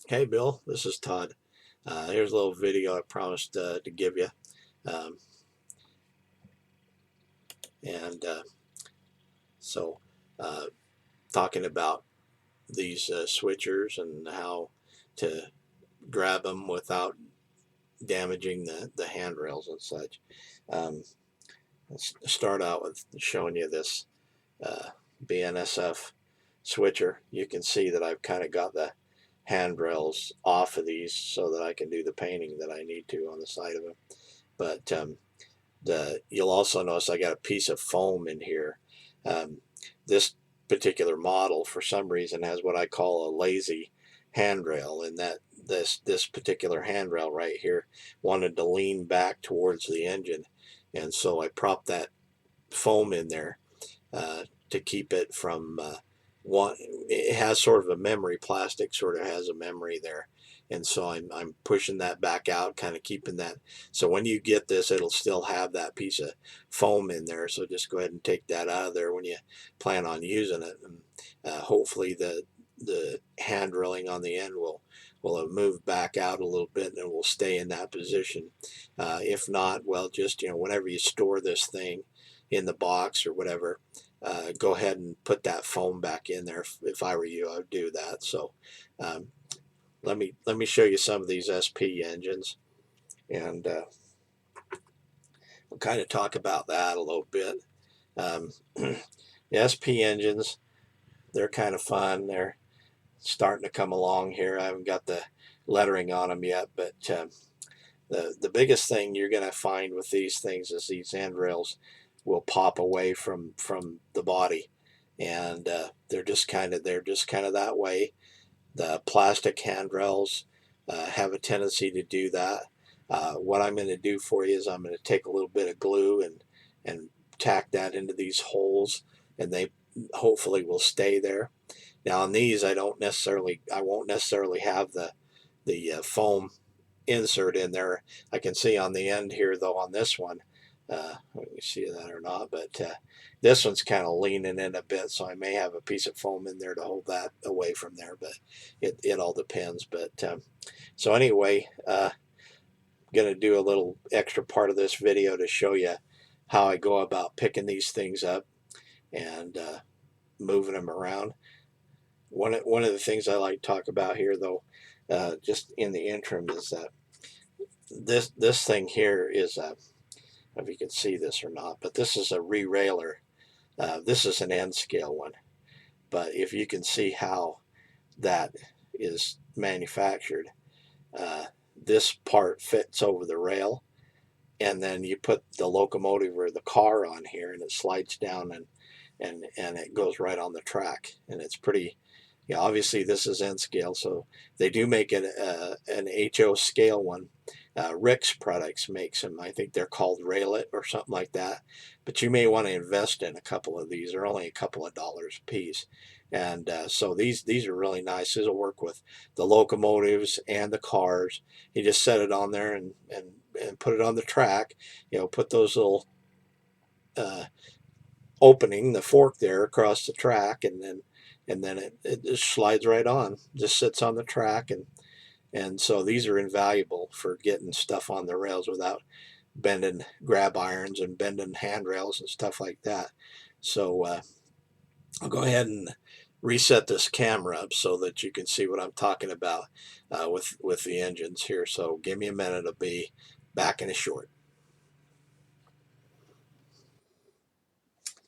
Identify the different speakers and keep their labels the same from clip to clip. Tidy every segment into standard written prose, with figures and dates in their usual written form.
Speaker 1: Hey Bill, this is Todd. Here's a little video I promised to give you. Um, and so, uh, talking about these switchers and how to grab them without damaging the handrails and such. Um, let's start out with showing you this uh, Bnsf switcher. You can see that I've kind of got the handrails off of these so that I can do the painting that I need to on the side of them. But you'll also notice I got a piece of foam in here. Um, this particular model, for some reason, has what I call a lazy handrail, and that this particular handrail right here wanted to lean back towards the engine, and so I propped that foam in there to keep it from one. It has sort of a memory, plastic sort of has a memory there, and so I'm pushing that back out, kind of keeping that. So when you get this, it'll still have that piece of foam in there. So just go ahead and take that out of there when you plan on using it, and hopefully the hand drilling on the end will have moved back out a little bit and it will stay in that position. If not, well, just whenever you store this thing in the box or whatever, go ahead and put that foam back in there. If I were you, I would do that. So um, let me show you some of these SP engines, and we'll kind of talk about that a little bit. The SP engines, they're kind of fun. They're starting to come along here. I haven't got the lettering on them yet, but the biggest thing you're going to find with these things is these handrails will pop away from the body, and they're just kind of that way. The plastic handrails have a tendency to do that. What I'm going to do for you is I'm going to take a little bit of glue and tack that into these holes, and they hopefully will stay there. Now on these, I won't necessarily have the foam insert in there. I can see on the end here though on this one, let me see that or not, but this one's kind of leaning in a bit, so I may have a piece of foam in there to hold that away from there, but it all depends. But so anyway, going to do a little extra part of this video to show you how I go about picking these things up and moving them around. One of the things I like to talk about here, though, just in the interim, is that this thing here is a, if you can see this or not, but this is a re-railer. This is an N scale one, but if you can see how that is manufactured, this part fits over the rail, and then you put the locomotive or the car on here, and it slides down and it goes right on the track, and it's pretty. Yeah, obviously this is N scale, so they do make it an HO scale one. Rick's Products makes them. I think they're called Railit or something like that. But you may want to invest in a couple of these. They're only a couple of dollars a piece, and so these are really nice. These will work with the locomotives and the cars. You just set it on there and put it on the track. Put those little uh, opening, the fork there across the track, and then it just slides right on. Just sits on the track, and so these are invaluable for getting stuff on the rails without bending grab irons and bending handrails and stuff like that. So I'll go ahead and reset this camera up so that you can see what I'm talking about with the engines here. So give me a minute. I'll be back in a short.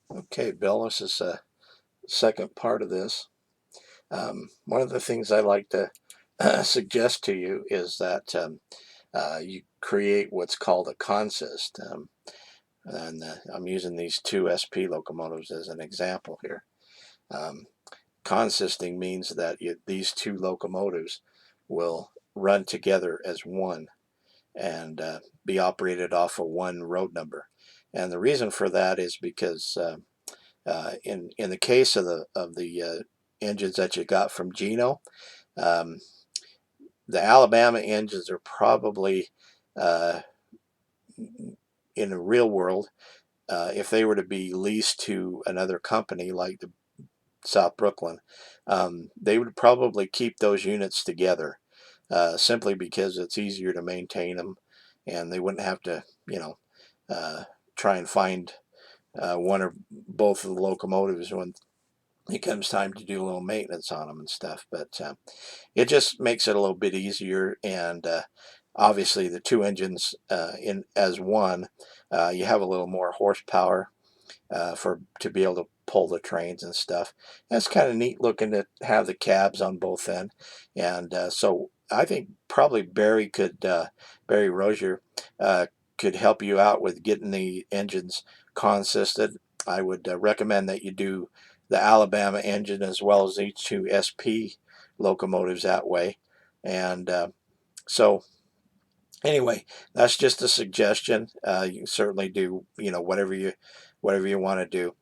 Speaker 1: Okay, Bill, this is a second part of this. One of the things I like to suggest to you is that you create what's called a consist. And I'm using these two SP locomotives as an example here. Consisting means that these two locomotives will run together as one and be operated off of one road number. And the reason for that is because in the case of the engines that you got from Gino, the Alabama engines are probably in the real world, if they were to be leased to another company like the South Brooklyn, they would probably keep those units together. simply because it's easier to maintain them, and they wouldn't have to, try and find one or both of the locomotives when it comes time to do a little maintenance on them and stuff. But it just makes it a little bit easier, and obviously the two engines in as one, you have a little more horsepower to be able to pull the trains and stuff. That's kind of neat looking to have the cabs on both ends, and so I think probably Barry Rozier could help you out with getting the engines consisted. I would recommend that you do the Alabama engine as well as these two SP locomotives that way, and so anyway, that's just a suggestion. You can certainly do, whatever you want to do.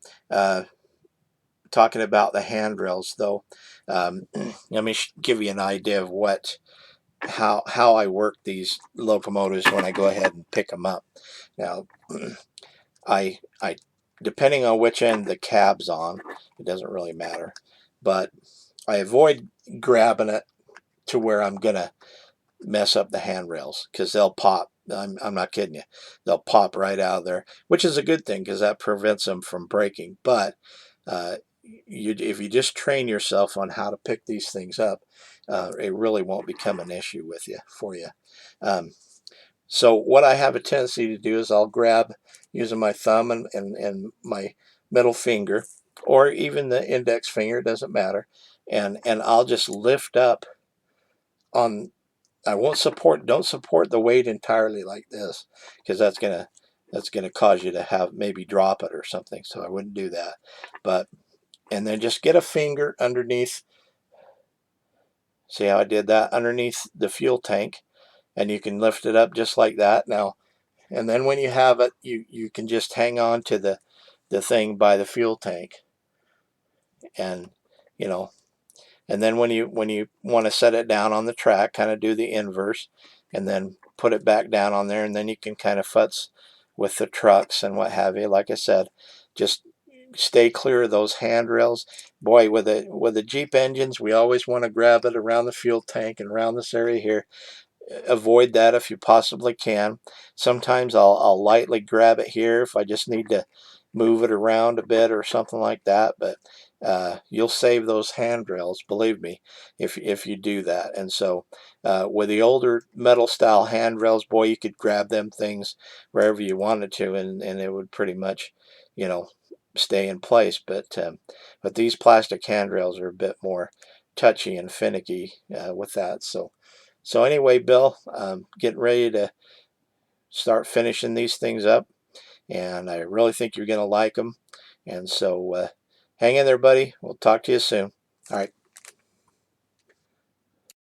Speaker 1: Talking about the handrails, though, let me give you an idea of how I work these locomotives when I go ahead and pick them up. Now, I depending on which end the cab's on, it doesn't really matter, but I avoid grabbing it to where I'm gonna mess up the handrails, because they'll pop. I'm not kidding you. They'll pop right out of there, which is a good thing because that prevents them from breaking. But if you just train yourself on how to pick these things up, it really won't become an issue for you. Um, so what I have a tendency to do is I'll grab using my thumb and my middle finger, or even the index finger, doesn't matter, and I'll just lift up on. I don't support the weight entirely like this, because that's gonna cause you to have maybe drop it or something. So I wouldn't do that. But and then just get a finger underneath. See how I did that underneath the fuel tank, and you can lift it up just like that now. And then when you have it, you can just hang on to the thing by the fuel tank, and you know and then when you want to set it down on the track, kind of do the inverse, and then put it back down on there, and then you can kind of futz with the trucks and what have you. Like I said, just stay clear of those handrails. Boy, with the Jeep engines, we always want to grab it around the fuel tank and around this area here. Avoid that if you possibly can. Sometimes I'll lightly grab it here if I just need to move it around a bit or something like that, but you'll save those handrails, believe me, if you do that. And so with the older metal style handrails, boy, you could grab them things wherever you wanted to, and it would pretty much, you know, stay in place. But these plastic handrails are a bit more touchy and finicky with that. So anyway, Bill, getting ready to start finishing these things up, and I really think you're going to like them. And so hang in there, buddy. We'll talk to you soon. All right.